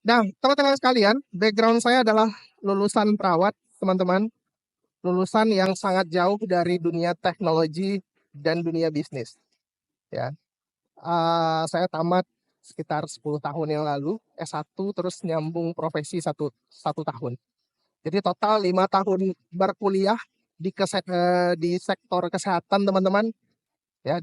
Nah, teman-teman sekalian, background saya adalah lulusan perawat, teman-teman. Lulusan yang sangat jauh dari dunia teknologi dan dunia bisnis. Ya, saya tamat sekitar 10 tahun yang lalu, S1, terus nyambung profesi satu tahun. Jadi total 5 tahun berkuliah di sektor kesehatan, teman-teman. Ya,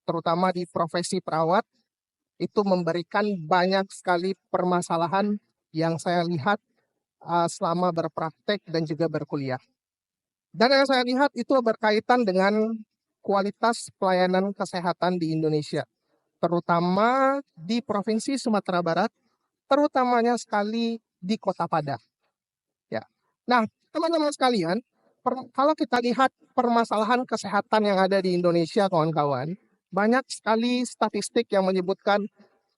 terutama di profesi perawat, itu memberikan banyak sekali permasalahan yang saya lihat selama berpraktek dan juga berkuliah. Dan yang saya lihat itu berkaitan dengan kualitas pelayanan kesehatan di Indonesia, terutama di Provinsi Sumatera Barat, terutamanya sekali di Kota Padang. Ya. Nah, teman-teman sekalian, kalau kita lihat permasalahan kesehatan yang ada di Indonesia, kawan-kawan, banyak sekali statistik yang menyebutkan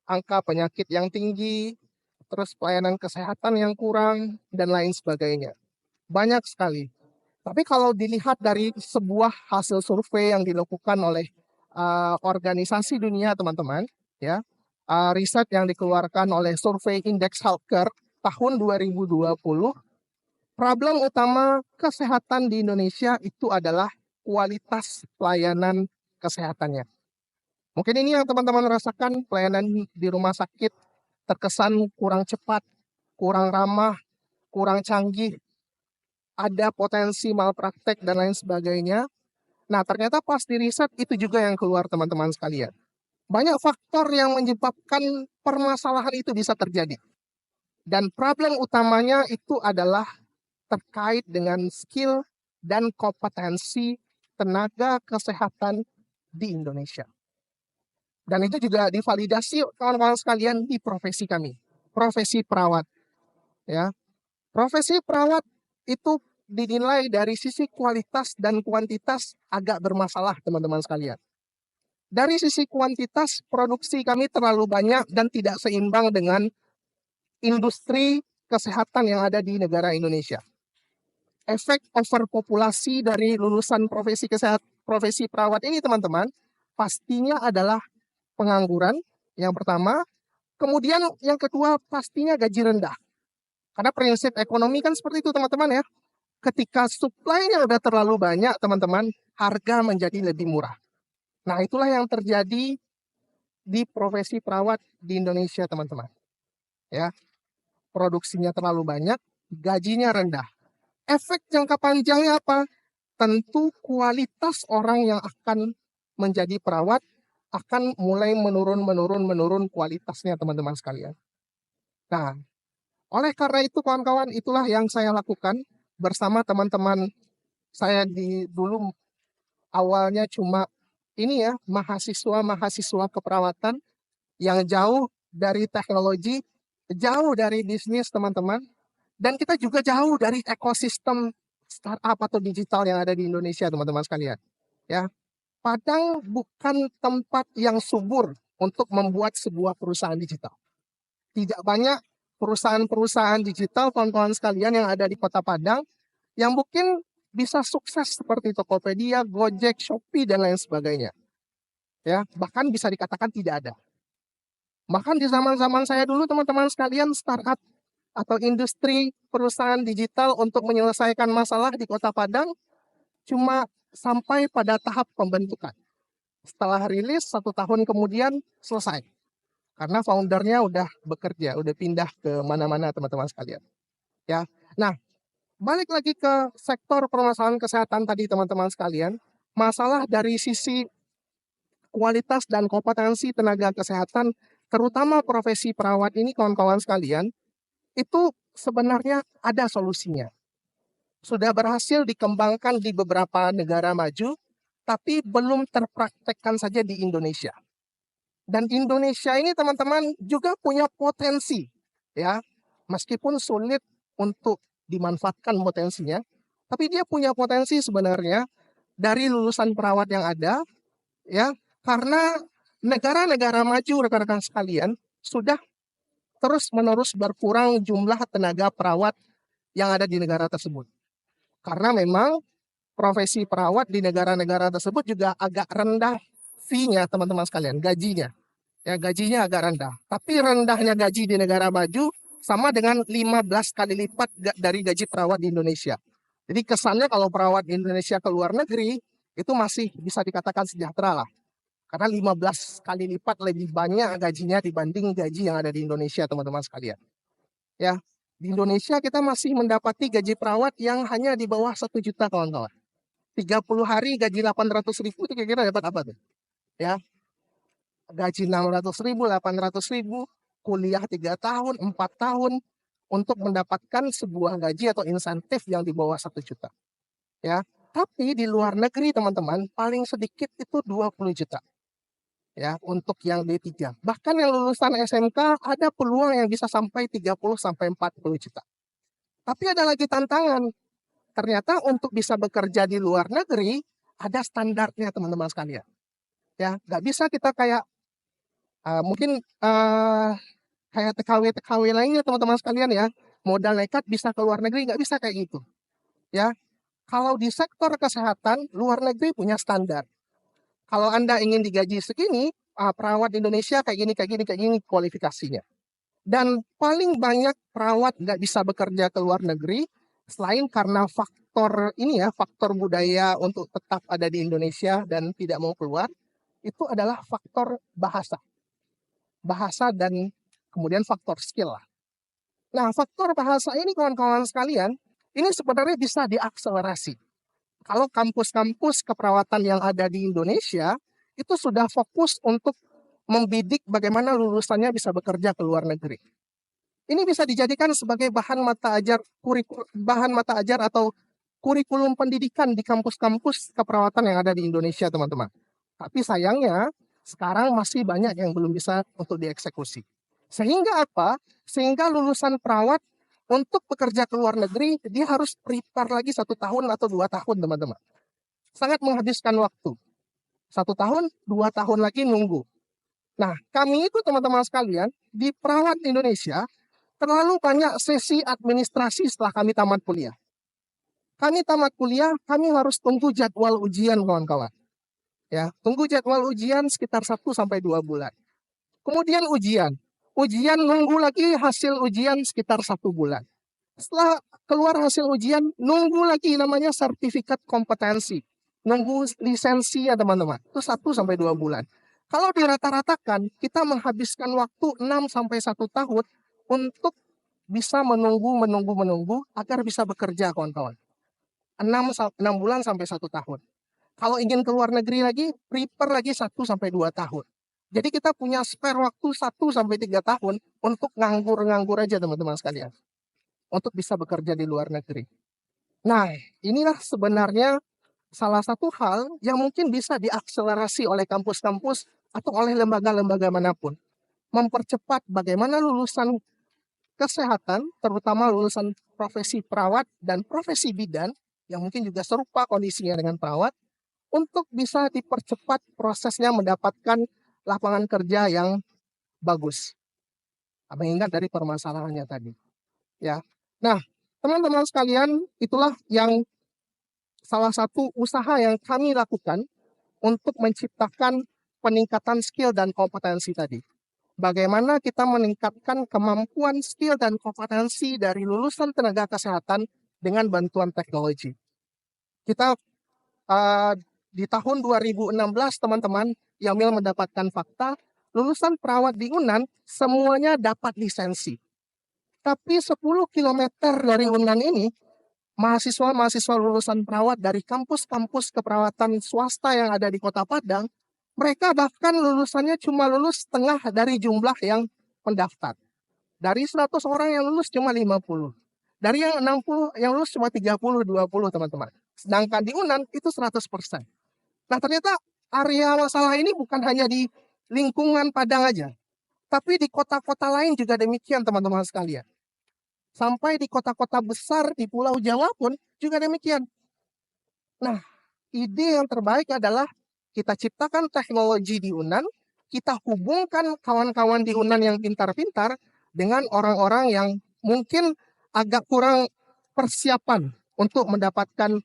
angka penyakit yang tinggi, terus pelayanan kesehatan yang kurang, dan lain sebagainya. Banyak sekali. Tapi kalau dilihat dari sebuah hasil survei yang dilakukan oleh organisasi dunia, teman-teman, ya, riset yang dikeluarkan oleh survei Indeks Healthcare tahun 2020, problem utama kesehatan di Indonesia itu adalah kualitas pelayanan kesehatannya. Mungkin ini yang teman-teman rasakan, pelayanan di rumah sakit terkesan kurang cepat, kurang ramah, kurang canggih, ada potensi malpraktek dan lain sebagainya. Nah, ternyata pas di riset itu juga yang keluar, teman-teman sekalian. Banyak faktor yang menyebabkan permasalahan itu bisa terjadi. Dan problem utamanya itu adalah terkait dengan skill dan kompetensi tenaga kesehatan di Indonesia. Dan itu juga divalidasi kawan-kawan sekalian di profesi kami, profesi perawat. Ya, profesi perawat itu dinilai dari sisi kualitas dan kuantitas agak bermasalah, teman-teman sekalian. Dari sisi kuantitas, produksi kami terlalu banyak dan tidak seimbang dengan industri kesehatan yang ada di negara Indonesia. Efek overpopulasi dari lulusan profesi perawat ini, teman-teman, pastinya adalah pengangguran yang pertama. Kemudian yang kedua, pastinya gaji rendah. Karena prinsip ekonomi kan seperti itu, teman-teman ya. Ketika supply-nya udah terlalu banyak, teman-teman, harga menjadi lebih murah. Nah, itulah yang terjadi di profesi perawat di Indonesia, teman-teman. Ya, produksinya terlalu banyak, gajinya rendah. Efek jangka panjangnya apa? Tentu kualitas orang yang akan menjadi perawat akan mulai menurun kualitasnya, teman-teman sekalian. Nah, oleh karena itu, kawan-kawan, itulah yang saya lakukan bersama teman-teman saya dulu awalnya cuma ini ya, mahasiswa keperawatan yang jauh dari teknologi, jauh dari bisnis, teman-teman. Dan kita juga jauh dari ekosistem startup atau digital yang ada di Indonesia, teman-teman sekalian. Ya, Padang bukan tempat yang subur untuk membuat sebuah perusahaan digital. Tidak banyak perusahaan-perusahaan digital, kawan-kawan sekalian, yang ada di Kota Padang yang mungkin bisa sukses seperti Tokopedia, Gojek, Shopee, dan lain sebagainya. Ya, bahkan bisa dikatakan tidak ada. Bahkan di zaman-zaman saya dulu, teman-teman sekalian, startup atau industri perusahaan digital untuk menyelesaikan masalah di Kota Padang cuma sampai pada tahap pembentukan. Setelah rilis 1 tahun kemudian selesai. Karena foundernya udah bekerja, udah pindah ke mana-mana, teman-teman sekalian. Ya, nah, balik lagi ke sektor permasalahan kesehatan tadi, teman-teman sekalian. Masalah dari sisi kualitas dan kompetensi tenaga kesehatan, terutama profesi perawat ini, kawan-kawan sekalian, itu sebenarnya ada solusinya. Sudah berhasil dikembangkan di beberapa negara maju, tapi belum terpraktekkan saja di Indonesia. Dan Indonesia ini, teman-teman, juga punya potensi, ya, meskipun sulit untuk dimanfaatkan potensinya, tapi dia punya potensi sebenarnya dari lulusan perawat yang ada, ya, karena negara-negara maju, rekan-rekan sekalian, sudah terus-menerus berkurang jumlah tenaga perawat yang ada di negara tersebut. Karena memang profesi perawat di negara-negara tersebut juga agak rendah fee-nya, teman-teman sekalian, gajinya. Ya, gajinya agak rendah. Tapi rendahnya gaji di negara maju sama dengan 15 kali lipat dari gaji perawat di Indonesia. Jadi kesannya kalau perawat di Indonesia ke luar negeri, itu masih bisa dikatakan sejahtera lah. Karena 15 kali lipat lebih banyak gajinya dibanding gaji yang ada di Indonesia, teman-teman sekalian. Ya, di Indonesia kita masih mendapati gaji perawat yang hanya di bawah 1 juta, kawan-kawan. 30 hari gaji 800.000 itu kira-kira dapat apa tuh? Ya, gaji 600.000, 800.000, kuliah 3 tahun, 4 tahun untuk mendapatkan sebuah gaji atau insentif yang di bawah 1 juta. Ya, tapi di luar negeri teman-teman paling sedikit itu 20 juta. Ya, untuk yang D3. Bahkan yang lulusan SMK ada peluang yang bisa sampai 30 sampai 40 juta. Tapi ada lagi tantangan. Ternyata untuk bisa bekerja di luar negeri ada standarnya, teman-teman sekalian. Ya, nggak bisa kita kayak mungkin kayak TKW lainnya, teman-teman sekalian ya, modal nekat bisa ke luar negeri, nggak bisa kayak gitu. Ya, kalau di sektor kesehatan luar negeri punya standar. Kalau Anda ingin digaji segini, perawat Indonesia kayak gini kualifikasinya. Dan paling banyak perawat nggak bisa bekerja ke luar negeri selain karena faktor ini ya, faktor budaya untuk tetap ada di Indonesia dan tidak mau keluar, itu adalah faktor bahasa. Bahasa dan kemudian faktor skill lah. Nah, faktor bahasa ini kawan-kawan sekalian, ini sebenarnya bisa diakselerasi. Kalau kampus-kampus keperawatan yang ada di Indonesia, itu sudah fokus untuk membidik bagaimana lulusannya bisa bekerja ke luar negeri. Ini bisa dijadikan sebagai bahan mata ajar atau kurikulum pendidikan di kampus-kampus keperawatan yang ada di Indonesia, teman-teman. Tapi sayangnya, sekarang masih banyak yang belum bisa untuk dieksekusi. Sehingga apa? Sehingga lulusan perawat untuk bekerja ke luar negeri, dia harus prepare lagi 1 tahun atau 2 tahun, teman-teman. Sangat menghabiskan waktu. 1 tahun, 2 tahun lagi nunggu. Nah, kami itu teman-teman sekalian, di perawat Indonesia, terlalu banyak sesi administrasi setelah kami tamat kuliah. Kami tamat kuliah, kami harus tunggu jadwal ujian, kawan-kawan. Ya, tunggu jadwal ujian sekitar 1-2 bulan. Kemudian ujian. Ujian nunggu lagi hasil ujian sekitar 1 bulan. Setelah keluar hasil ujian, nunggu lagi namanya sertifikat kompetensi. Nunggu lisensi ya teman-teman. Itu 1-2 bulan. Kalau dirata-ratakan, kita menghabiskan waktu 6-1 tahun untuk bisa menunggu agar bisa bekerja, kawan-kawan. 6 bulan sampai 1 tahun. Kalau ingin ke luar negeri lagi, prepare lagi 1-2 tahun. Jadi kita punya spare waktu 1-3 tahun untuk nganggur-nganggur aja, teman-teman sekalian. Untuk bisa bekerja di luar negeri. Nah, inilah sebenarnya salah satu hal yang mungkin bisa diakselerasi oleh kampus-kampus atau oleh lembaga-lembaga manapun. Mempercepat bagaimana lulusan kesehatan, terutama lulusan profesi perawat dan profesi bidan, yang mungkin juga serupa kondisinya dengan perawat, untuk bisa dipercepat prosesnya mendapatkan lapangan kerja yang bagus. Mengingat dari permasalahannya tadi. Ya. Nah, teman-teman sekalian, itulah yang salah satu usaha yang kami lakukan untuk menciptakan peningkatan skill dan kompetensi tadi. Bagaimana kita meningkatkan kemampuan skill dan kompetensi dari lulusan tenaga kesehatan dengan bantuan teknologi. Kita di tahun 2016, teman-teman, Yamil mendapatkan fakta, lulusan perawat di UNAN semuanya dapat lisensi. Tapi 10 km dari UNAN ini, mahasiswa-mahasiswa lulusan perawat dari kampus-kampus keperawatan swasta yang ada di Kota Padang, mereka bahkan lulusannya cuma lulus setengah dari jumlah yang mendaftar. Dari 100 orang yang lulus cuma 50. Dari yang 60 yang lulus cuma 30-20, teman-teman. Sedangkan di UNAN itu 100%. Nah, ternyata area masalah ini bukan hanya di lingkungan Padang aja, tapi di kota-kota lain juga demikian, teman-teman sekalian. Sampai di kota-kota besar di Pulau Jawa pun juga demikian. Nah, ide yang terbaik adalah kita ciptakan teknologi di UNAN, kita hubungkan kawan-kawan di UNAN yang pintar-pintar dengan orang-orang yang mungkin agak kurang persiapan untuk mendapatkan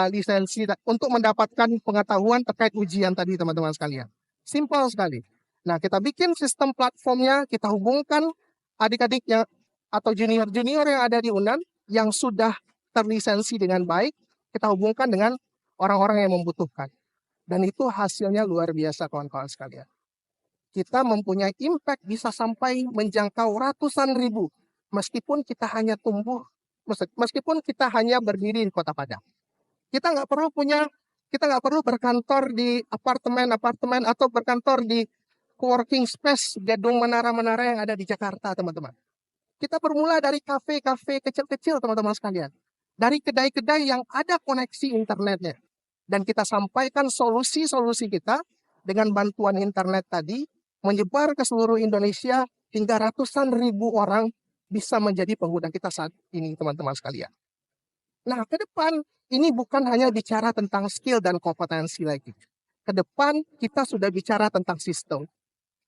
lisensi, untuk mendapatkan pengetahuan terkait ujian tadi, teman-teman sekalian. Simpel sekali. Nah, kita bikin sistem platformnya, kita hubungkan adik-adik yang atau junior-junior yang ada di UNAN yang sudah terlisensi dengan baik, kita hubungkan dengan orang-orang yang membutuhkan. Dan itu hasilnya luar biasa kawan-kawan sekalian. Kita mempunyai impact bisa sampai menjangkau ratusan ribu, meskipun kita hanya meskipun kita hanya berdiri di Kota Padang. Kita nggak perlu berkantor di apartemen atau berkantor di coworking space gedung menara-menara yang ada di Jakarta, teman-teman. Kita bermula dari kafe-kafe kecil-kecil, teman-teman sekalian. Dari kedai-kedai yang ada koneksi internetnya. Dan kita sampaikan solusi-solusi kita dengan bantuan internet tadi, menyebar ke seluruh Indonesia hingga ratusan ribu orang bisa menjadi pengguna kita saat ini, teman-teman sekalian. Nah, ke depan ini bukan hanya bicara tentang skill dan kompetensi lagi. Ke depan kita sudah bicara tentang sistem.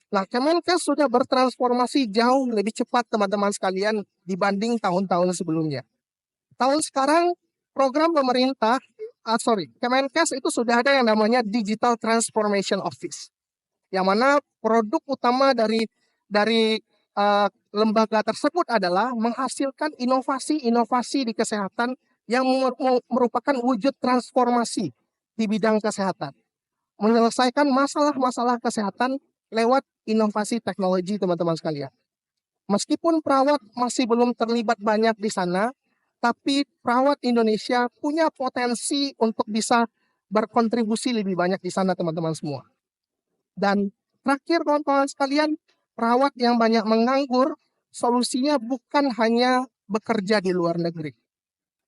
Nah, Kemenkes sudah bertransformasi jauh lebih cepat, teman-teman sekalian, dibanding tahun-tahun sebelumnya. Tahun sekarang, program pemerintah, Kemenkes itu sudah ada yang namanya Digital Transformation Office. Yang mana produk utama dari lembaga tersebut adalah menghasilkan inovasi-inovasi di kesehatan yang merupakan wujud transformasi di bidang kesehatan. Menyelesaikan masalah-masalah kesehatan lewat inovasi teknologi, teman-teman sekalian. Meskipun perawat masih belum terlibat banyak di sana, tapi perawat Indonesia punya potensi untuk bisa berkontribusi lebih banyak di sana, teman-teman semua. Dan terakhir, kawan-kawan sekalian, perawat yang banyak menganggur, solusinya bukan hanya bekerja di luar negeri,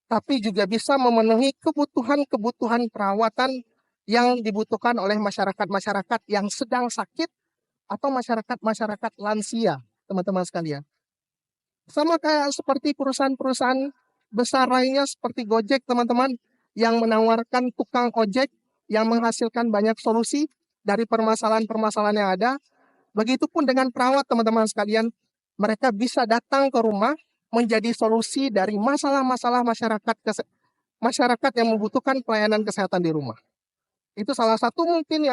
tapi juga bisa memenuhi kebutuhan-kebutuhan perawatan yang dibutuhkan oleh masyarakat-masyarakat yang sedang sakit atau masyarakat-masyarakat lansia, teman-teman sekalian. Sama kayak seperti perusahaan-perusahaan besar lainnya seperti Gojek, teman-teman, yang menawarkan tukang ojek yang menghasilkan banyak solusi dari permasalahan-permasalahan yang ada. Begitupun dengan perawat, teman-teman sekalian, mereka bisa datang ke rumah menjadi solusi dari masalah-masalah masyarakat yang membutuhkan pelayanan kesehatan di rumah. Itu salah satu mungkin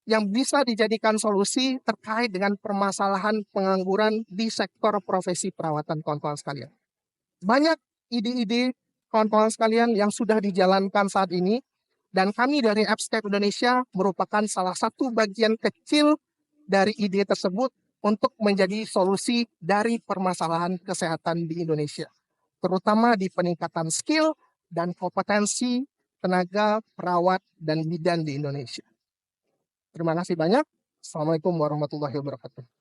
yang bisa dijadikan solusi terkait dengan permasalahan pengangguran di sektor profesi perawatan, kawan-kawan sekalian. Banyak ide-ide, kawan-kawan sekalian, yang sudah dijalankan saat ini, dan kami dari Appscape Indonesia merupakan salah satu bagian kecil dari ide tersebut untuk menjadi solusi dari permasalahan kesehatan di Indonesia, terutama di peningkatan skill dan kompetensi tenaga perawat dan bidan di Indonesia. Terima kasih banyak. Assalamualaikum warahmatullahi wabarakatuh.